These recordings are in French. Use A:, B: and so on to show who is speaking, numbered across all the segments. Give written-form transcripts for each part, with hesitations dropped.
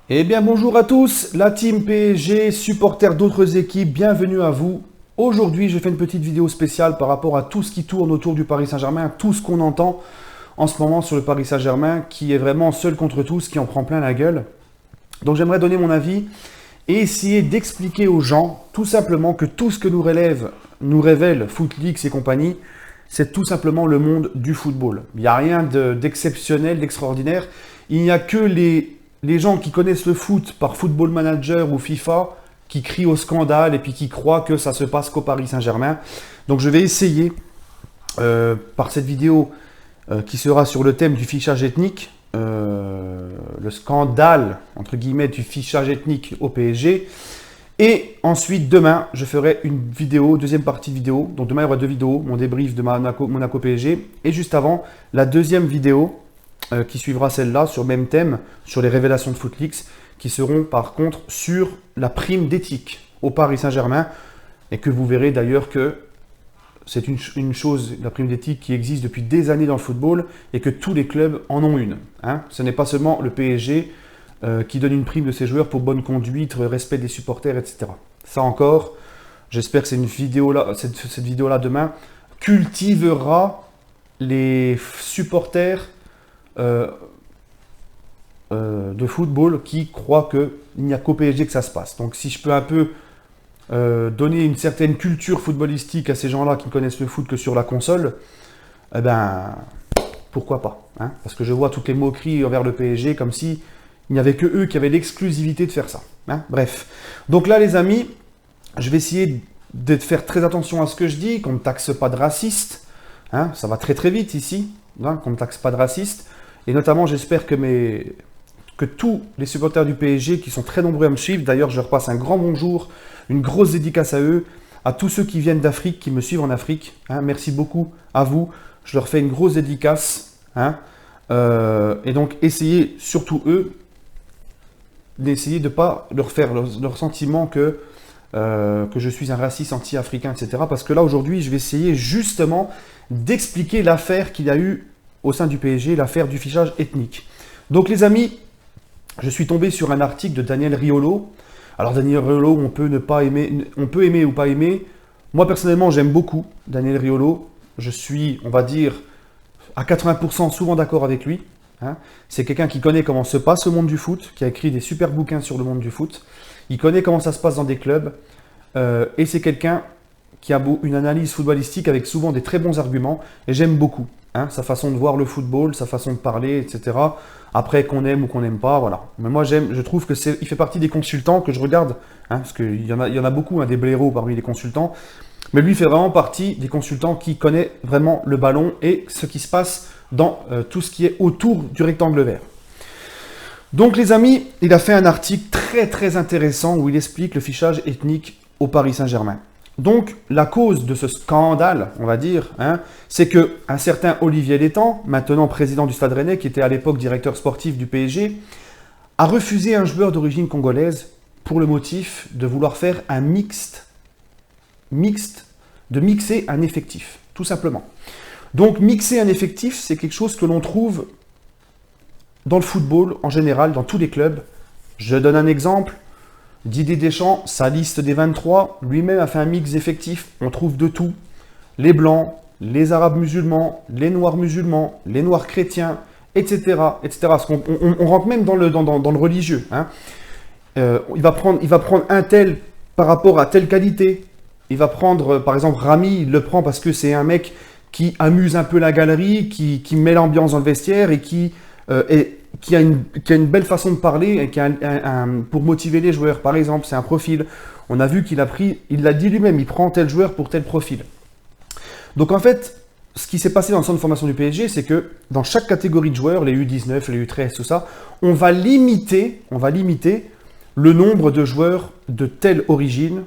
A: Eh bien bonjour à tous, la team PSG, supporters d'autres équipes, bienvenue à vous. Aujourd'hui je fais une petite vidéo spéciale par rapport à tout ce qui tourne autour du Paris Saint-Germain, tout ce qu'on entend en ce moment sur le Paris Saint-Germain, qui est vraiment seul contre tous, qui en prend plein la gueule. Donc j'aimerais donner mon avis et essayer d'expliquer aux gens tout simplement que tout ce que nous révèle Footleaks et compagnie, c'est tout simplement le monde du football. Il n'y a rien d'exceptionnel, d'extraordinaire. Il n'y a que les gens qui connaissent le foot par Football Manager ou FIFA qui crient au scandale et puis qui croient que ça se passe qu'au Paris Saint-Germain. Donc je vais essayer, par cette vidéo qui sera sur le thème du fichage ethnique, le scandale, entre guillemets, du fichage ethnique au PSG. Et ensuite, demain, je ferai une vidéo, deuxième partie de vidéo. Donc demain, il y aura deux vidéos, mon débrief de Monaco PSG. Et juste avant, la deuxième vidéo qui suivra celle-là, sur le même thème, sur les révélations de Footleaks, qui seront par contre sur la prime d'éthique au Paris Saint-Germain. Et que vous verrez d'ailleurs que c'est une chose, la prime d'éthique, qui existe depuis des années dans le football et que tous les clubs en ont une. Ce n'est pas seulement le PSG qui donne une prime de ses joueurs pour bonne conduite, respect des supporters, etc. Ça encore, j'espère que cette vidéo-là demain cultivera les supporters de football qui croient qu'il n'y a qu'au PSG que ça se passe. Donc si je peux un peu donner une certaine culture footballistique à ces gens-là qui ne connaissent le foot que sur la console, eh ben, pourquoi pas, parce que je vois toutes les moqueries envers le PSG comme si il n'y avait que eux qui avaient l'exclusivité de faire ça. Bref. Donc là, les amis, je vais essayer de faire très attention à ce que je dis, qu'on ne me taxe pas de raciste. Ça va très très vite ici, qu'on ne me taxe pas de raciste. Et notamment, j'espère que tous les supporters du PSG, qui sont très nombreux à me suivre, d'ailleurs, je leur passe un grand bonjour, une grosse dédicace à eux, à tous ceux qui viennent d'Afrique, qui me suivent en Afrique. Merci beaucoup à vous. Je leur fais une grosse dédicace. Et donc, essayez, surtout eux, d'essayer de ne pas leur faire leur sentiment que je suis un raciste anti-africain, etc. Parce que là, aujourd'hui, je vais essayer justement d'expliquer l'affaire qu'il y a eu au sein du PSG, l'affaire du fichage ethnique. Donc, les amis, je suis tombé sur un article de Daniel Riolo. Alors, Daniel Riolo, on peut aimer ou pas aimer. Moi, personnellement, j'aime beaucoup Daniel Riolo. Je suis, on va dire, à 80% souvent d'accord avec lui. C'est quelqu'un qui connaît comment se passe le monde du foot, qui a écrit des super bouquins sur le monde du foot. Il connaît comment ça se passe dans des clubs. Et c'est quelqu'un qui a une analyse footballistique avec souvent des très bons arguments. Et j'aime beaucoup sa façon de voir le football, sa façon de parler, etc. Après, qu'on aime ou qu'on n'aime pas, voilà. Mais moi, je trouve qu'il fait partie des consultants que je regarde. Parce qu'il y en a beaucoup, des blaireaux parmi les consultants. Mais lui fait vraiment partie des consultants qui connaît vraiment le ballon et ce qui se passe dans tout ce qui est autour du rectangle vert. Donc les amis, il a fait un article très très intéressant où il explique le fichage ethnique au Paris Saint-Germain. Donc la cause de ce scandale, on va dire, c'est qu'un certain Olivier Létang, maintenant président du Stade Rennais, qui était à l'époque directeur sportif du PSG, a refusé un joueur d'origine congolaise pour le motif de vouloir faire un de mixer un effectif, tout simplement. Donc mixer un effectif, c'est quelque chose que l'on trouve dans le football en général, dans tous les clubs. Je donne un exemple. Didier Deschamps, sa liste des 23, lui-même a fait un mix effectif. On trouve de tout. Les blancs, les arabes musulmans, les noirs chrétiens, etc. etc. Parce qu'on rentre même dans le religieux. Il va prendre un tel par rapport à telle qualité. Il va prendre, par exemple, Rami, il le prend parce que c'est un mec qui amuse un peu la galerie, qui met l'ambiance dans le vestiaire et qui a une belle façon de parler et pour motiver les joueurs. Par exemple, c'est un profil. On a vu il l'a dit lui-même, il prend tel joueur pour tel profil. Donc en fait, ce qui s'est passé dans le centre de formation du PSG, c'est que dans chaque catégorie de joueurs, les U19, les U13, tout ça, on va limiter le nombre de joueurs de telle origine,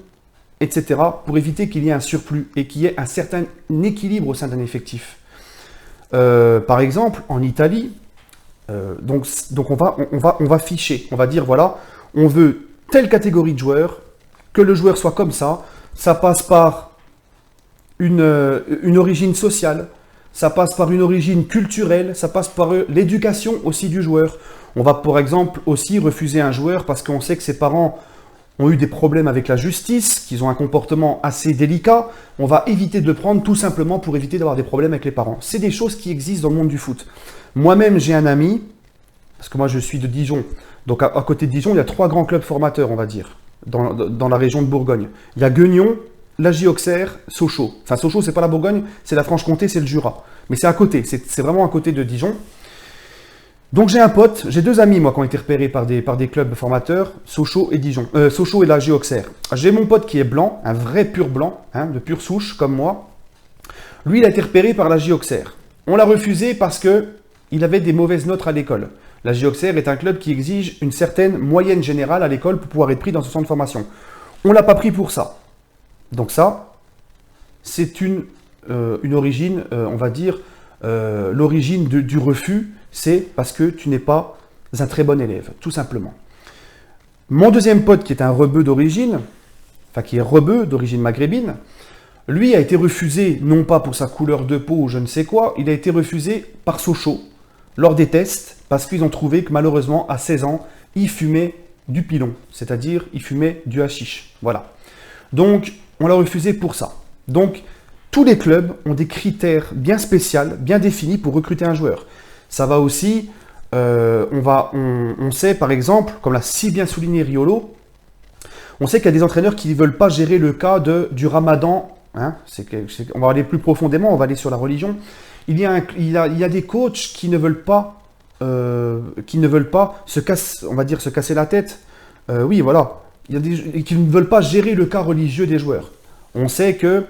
A: etc., pour éviter qu'il y ait un surplus et qu'il y ait un certain équilibre au sein d'un effectif. Par exemple, en Italie, donc on va ficher, on va dire, voilà, on veut telle catégorie de joueurs, que le joueur soit comme ça passe par une origine sociale, ça passe par une origine culturelle, ça passe par l'éducation aussi du joueur. On va par exemple aussi refuser un joueur parce qu'on sait que ses parents ont eu des problèmes avec la justice, qu'ils ont un comportement assez délicat. On va éviter de le prendre tout simplement pour éviter d'avoir des problèmes avec les parents. C'est des choses qui existent dans le monde du foot. Moi-même, j'ai un ami, parce que moi je suis de Dijon, donc à côté de Dijon, il y a 3 grands clubs formateurs, on va dire, dans la région de Bourgogne. Il y a Guignon, l'AJ Auxerre, Sochaux. Enfin, Sochaux, c'est pas la Bourgogne, c'est la Franche-Comté, c'est le Jura. Mais c'est à côté, c'est vraiment à côté de Dijon. Donc j'ai un pote, j'ai 2 amis, moi, qui ont été repérés par des clubs formateurs, Sochaux et Dijon. Sochaux et l'AJ Auxerre. J'ai mon pote qui est blanc, un vrai pur blanc, hein, de pure souche, comme moi. Lui, il a été repéré par l'AJ Auxerre. On l'a refusé parce qu'il avait des mauvaises notes à l'école. L'AJ Auxerre est un club qui exige une certaine moyenne générale à l'école pour pouvoir être pris dans ce centre de formation. On ne l'a pas pris pour ça. Donc ça, c'est une origine, on va dire, l'origine du refus, c'est parce que tu n'es pas un très bon élève, tout simplement. Mon deuxième pote, qui est un rebeu d'origine, enfin qui est rebeu d'origine maghrébine, lui a été refusé, non pas pour sa couleur de peau ou je ne sais quoi, il a été refusé par Sochaux, lors des tests, parce qu'ils ont trouvé que malheureusement, à 16 ans, il fumait du pilon, c'est-à-dire il fumait du hashish. Voilà. Donc, on l'a refusé pour ça. Donc, tous les clubs ont des critères bien spéciaux, bien définis pour recruter un joueur. Ça va aussi, on sait par exemple, comme l'a si bien souligné Riolo, on sait qu'il y a des entraîneurs qui ne veulent pas gérer le cas du ramadan. Hein, on va aller plus profondément, on va aller sur la religion. Il y a des coachs qui ne veulent pas, se casser la tête. Oui, voilà. Qui ne veulent pas gérer le cas religieux des joueurs. On sait que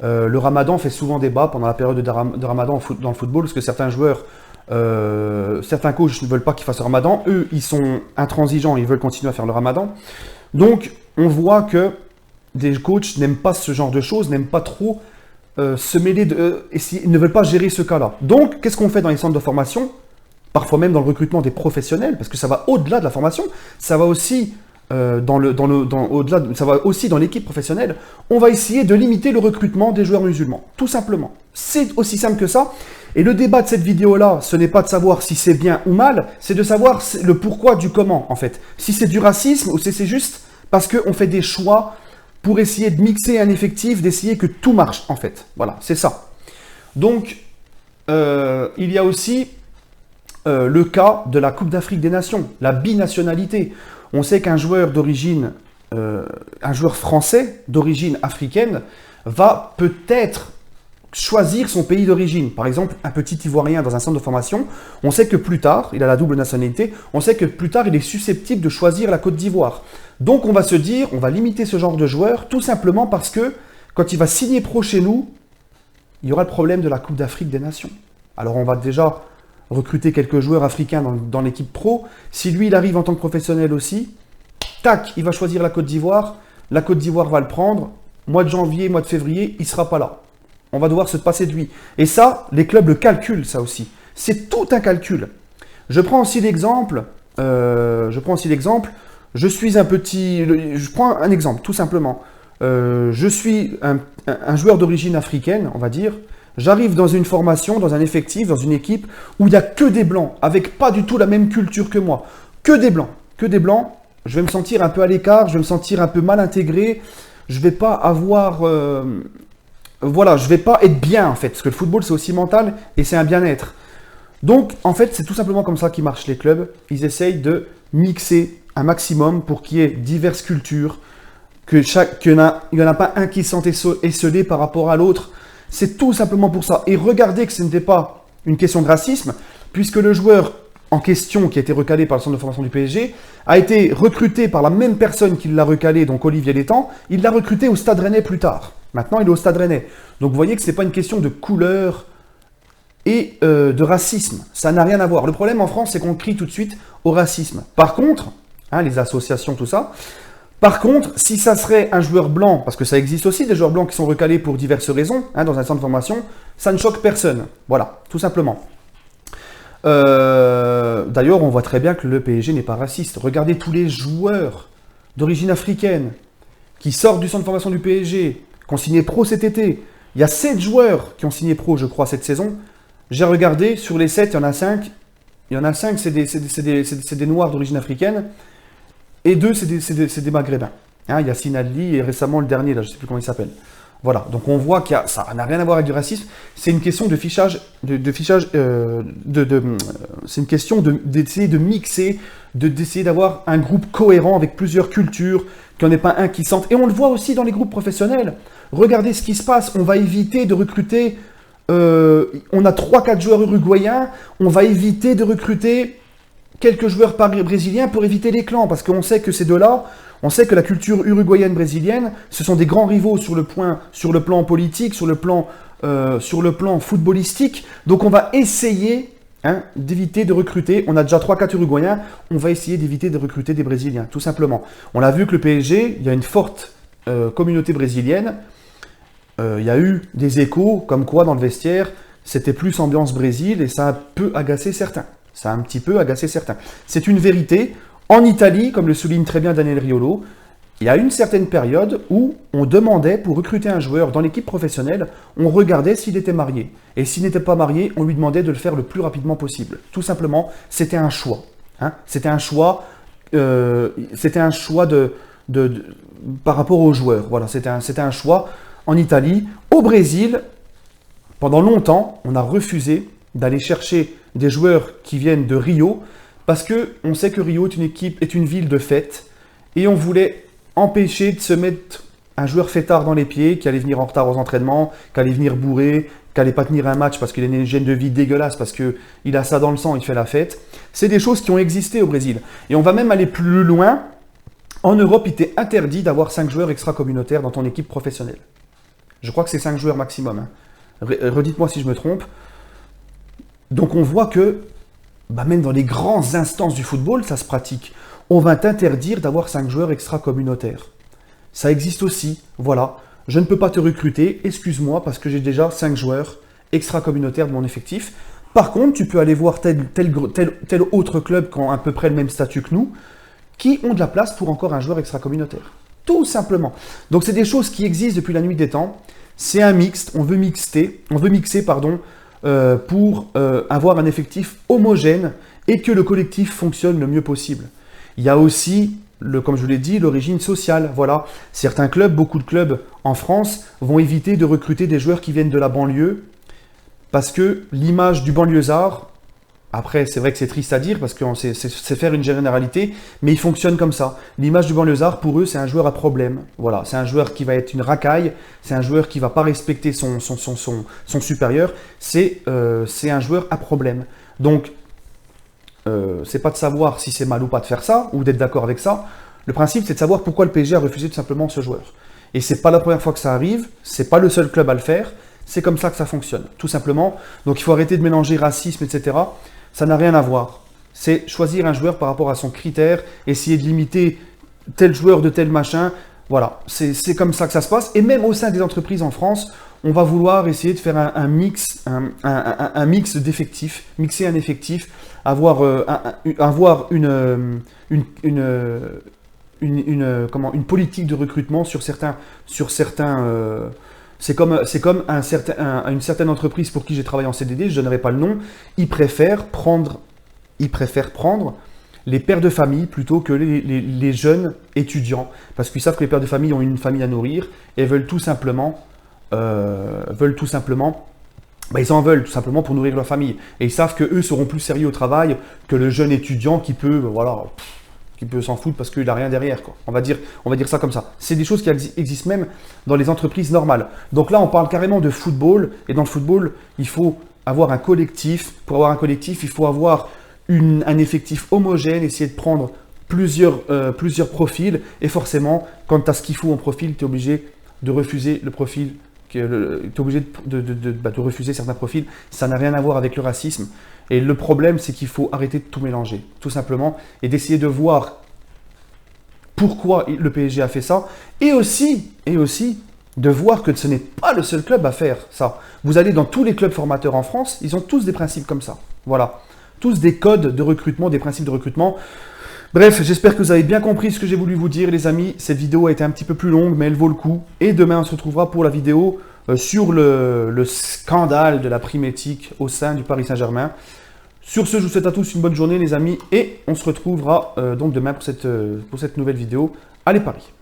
A: le ramadan fait souvent débat pendant la période de ramadan dans le football, parce que certains joueurs, certains coachs ne veulent pas qu'ils fassent le ramadan. Eux, ils sont intransigeants, ils veulent continuer à faire le ramadan. Donc, on voit que des coachs n'aiment pas ce genre de choses, n'aiment pas trop se mêler ils ne veulent pas gérer ce cas-là. Donc, qu'est-ce qu'on fait dans les centres de formation? Parfois même dans le recrutement des professionnels, parce que ça va au-delà de la formation, ça va aussi ça va aussi dans l'équipe professionnelle. On va essayer de limiter le recrutement des joueurs musulmans, tout simplement. C'est aussi simple que ça. Et le débat de cette vidéo-là, ce n'est pas de savoir si c'est bien ou mal, c'est de savoir le pourquoi du comment, en fait. Si c'est du racisme ou si c'est juste parce qu'on fait des choix pour essayer de mixer un effectif, d'essayer que tout marche, en fait. Voilà, c'est ça. Donc, il y a aussi le cas de la Coupe d'Afrique des Nations, la binationalité. On sait qu'un joueur d'origine, un joueur français d'origine africaine va peut-être choisir son pays d'origine. Par exemple, un petit Ivoirien dans un centre de formation, on sait que plus tard, il a la double nationalité, on sait que plus tard, il est susceptible de choisir la Côte d'Ivoire. Donc on va se dire, on va limiter ce genre de joueur, tout simplement parce que quand il va signer pro chez nous, il y aura le problème de la Coupe d'Afrique des Nations. Alors on va déjà recruter quelques joueurs africains dans l'équipe pro. Si lui, il arrive en tant que professionnel aussi, tac, il va choisir la Côte d'Ivoire va le prendre, mois de janvier, mois de février, il ne sera pas là. On va devoir se passer de lui. Et ça, les clubs le calculent, ça aussi. C'est tout un calcul. Je prends aussi l'exemple, je prends un exemple, tout simplement. Je suis un joueur d'origine africaine, on va dire. J'arrive dans une formation, dans un effectif, dans une équipe où il n'y a que des blancs, avec pas du tout la même culture que moi. Que des blancs. Je vais me sentir un peu à l'écart, je vais me sentir un peu mal intégré. Je vais pas avoir... je vais pas être bien, en fait. Parce que le football, c'est aussi mental et c'est un bien-être. Donc, en fait, c'est tout simplement comme ça qu'ils marchent les clubs. Ils essayent de mixer un maximum pour qu'il y ait diverses cultures, qu'il n'y en a pas un qui se sente esselé par rapport à l'autre. C'est tout simplement pour ça. Et regardez que ce n'était pas une question de racisme, puisque le joueur en question, qui a été recalé par le centre de formation du PSG, a été recruté par la même personne qui l'a recalé, donc Olivier Létang. Il l'a recruté au Stade Rennais plus tard. Maintenant, il est au Stade Rennais. Donc vous voyez que ce n'est pas une question de couleur et de racisme. Ça n'a rien à voir. Le problème en France, c'est qu'on crie tout de suite au racisme. Par contre, les associations, tout ça... Par contre, si ça serait un joueur blanc, parce que ça existe aussi des joueurs blancs qui sont recalés pour diverses raisons, dans un centre de formation, ça ne choque personne. Voilà, tout simplement. D'ailleurs, on voit très bien que le PSG n'est pas raciste. Regardez tous les joueurs d'origine africaine qui sortent du centre de formation du PSG, qui ont signé pro cet été. Il y a 7 joueurs qui ont signé pro, je crois, cette saison. J'ai regardé, sur les 7, il y en a 5. Il y en a 5, c'est des Noirs d'origine africaine. Et 2, c'est des Maghrébins. Hein, Yassine Ali et récemment le dernier, là, je ne sais plus comment il s'appelle. Voilà, donc on voit que ça n'a rien à voir avec du racisme. C'est une question de fichage, c'est une question d'essayer de mixer, d'essayer d'avoir un groupe cohérent avec plusieurs cultures, qu'il n'y en ait pas un qui sente. Et on le voit aussi dans les groupes professionnels. Regardez ce qui se passe, on va éviter de recruter, on a 3-4 joueurs uruguayens, on va éviter de recruter quelques joueurs brésiliens pour éviter les clans, parce qu'on sait que ces deux-là, on sait que la culture uruguayenne-brésilienne, ce sont des grands rivaux sur le plan politique, sur le plan footballistique. Donc on va essayer d'éviter de recruter, on a déjà 3-4 Uruguayens, on va essayer d'éviter de recruter des Brésiliens, tout simplement. On a vu que le PSG, il y a une forte communauté brésilienne, il y a eu des échos comme quoi dans le vestiaire, c'était plus ambiance Brésil et ça a peu agacé certains. Ça a un petit peu agacé certains. C'est une vérité. En Italie, comme le souligne très bien Daniel Riolo, il y a une certaine période où on demandait, pour recruter un joueur dans l'équipe professionnelle, on regardait s'il était marié. Et s'il n'était pas marié, on lui demandait de le faire le plus rapidement possible. Tout simplement, c'était un choix. C'était un choix, par rapport aux joueurs. Voilà, c'était un choix en Italie. Au Brésil, pendant longtemps, on a refusé d'aller chercher des joueurs qui viennent de Rio, parce qu'on sait que Rio est une ville de fête, et on voulait empêcher de se mettre un joueur fêtard dans les pieds, qui allait venir en retard aux entraînements, qui allait venir bourré, qui allait pas tenir un match parce qu'il a une hygiène de vie dégueulasse, parce qu'il a ça dans le sang, il fait la fête. C'est des choses qui ont existé au Brésil. Et on va même aller plus loin. En Europe, il était interdit d'avoir 5 joueurs extra-communautaires dans ton équipe professionnelle. Je crois que c'est 5 joueurs maximum. Redites-moi si je me trompe. Donc on voit que même dans les grandes instances du football, ça se pratique. On va t'interdire d'avoir 5 joueurs extra-communautaires. Ça existe aussi, voilà. Je ne peux pas te recruter, excuse-moi, parce que j'ai déjà 5 joueurs extra-communautaires de mon effectif. Par contre, tu peux aller voir tel autre club qui ont à peu près le même statut que nous, qui ont de la place pour encore un joueur extra-communautaire. Tout simplement. Donc c'est des choses qui existent depuis la nuit des temps. C'est un mixte, on veut mixer, pour avoir un effectif homogène et que le collectif fonctionne le mieux possible. Il y a aussi, comme je vous l'ai dit, l'origine sociale. Voilà. Certains clubs, beaucoup de clubs en France, vont éviter de recruter des joueurs qui viennent de la banlieue parce que l'image du banlieusard, après c'est vrai que c'est triste à dire parce que c'est faire une généralité, mais il fonctionne comme ça. L'image du banlieusard, pour eux, c'est un joueur à problème. Voilà. C'est un joueur qui va être une racaille, c'est un joueur qui ne va pas respecter son supérieur, c'est un joueur à problème. Donc, c'est pas de savoir si c'est mal ou pas de faire ça, ou d'être d'accord avec ça. Le principe, c'est de savoir pourquoi le PSG a refusé tout simplement ce joueur. Et c'est pas la première fois que ça arrive, c'est pas le seul club à le faire, c'est comme ça que ça fonctionne, tout simplement. Donc il faut arrêter de mélanger racisme, etc. Ça n'a rien à voir. C'est choisir un joueur par rapport à son critère, essayer de limiter tel joueur de tel machin. Voilà, c'est comme ça que ça se passe. Et même au sein des entreprises en France, on va vouloir essayer de faire un mix d'effectifs, mixer un effectif, avoir une politique de recrutement sur certains. C'est comme une certaine entreprise pour qui j'ai travaillé en CDD, je ne donnerai pas le nom. Ils préfèrent prendre les pères de famille plutôt que les jeunes étudiants, parce qu'ils savent que les pères de famille ont une famille à nourrir et veulent tout simplement ils en veulent tout simplement pour nourrir leur famille. Et ils savent qu'eux seront plus sérieux au travail que le jeune étudiant qui peut, qui peut s'en foutre parce qu'il n'a rien derrière, quoi. On va dire ça comme ça. C'est des choses qui existent même dans les entreprises normales. Donc là, on parle carrément de football. Et dans le football, il faut avoir un collectif. Pour avoir un collectif, il faut avoir un effectif homogène, essayer de prendre plusieurs profils. Et forcément, quand tu as ce qu'il faut en profil, tu es obligé de refuser le profil. Tu es obligé de refuser certains profils. Ça n'a rien à voir avec le racisme. Et le problème, c'est qu'il faut arrêter de tout mélanger, tout simplement, et d'essayer de voir pourquoi le PSG a fait ça, et aussi de voir que ce n'est pas le seul club à faire ça. Vous allez dans tous les clubs formateurs en France, ils ont tous des principes comme ça. Voilà, tous des codes de recrutement, des principes de recrutement. Bref, j'espère que vous avez bien compris ce que j'ai voulu vous dire, les amis. Cette vidéo a été un petit peu plus longue, mais elle vaut le coup. Et demain, on se retrouvera pour la vidéo sur le scandale de la prime éthique au sein du Paris Saint-Germain. Sur ce, je vous souhaite à tous une bonne journée les amis et on se retrouvera donc demain pour cette nouvelle vidéo. Allez Paris!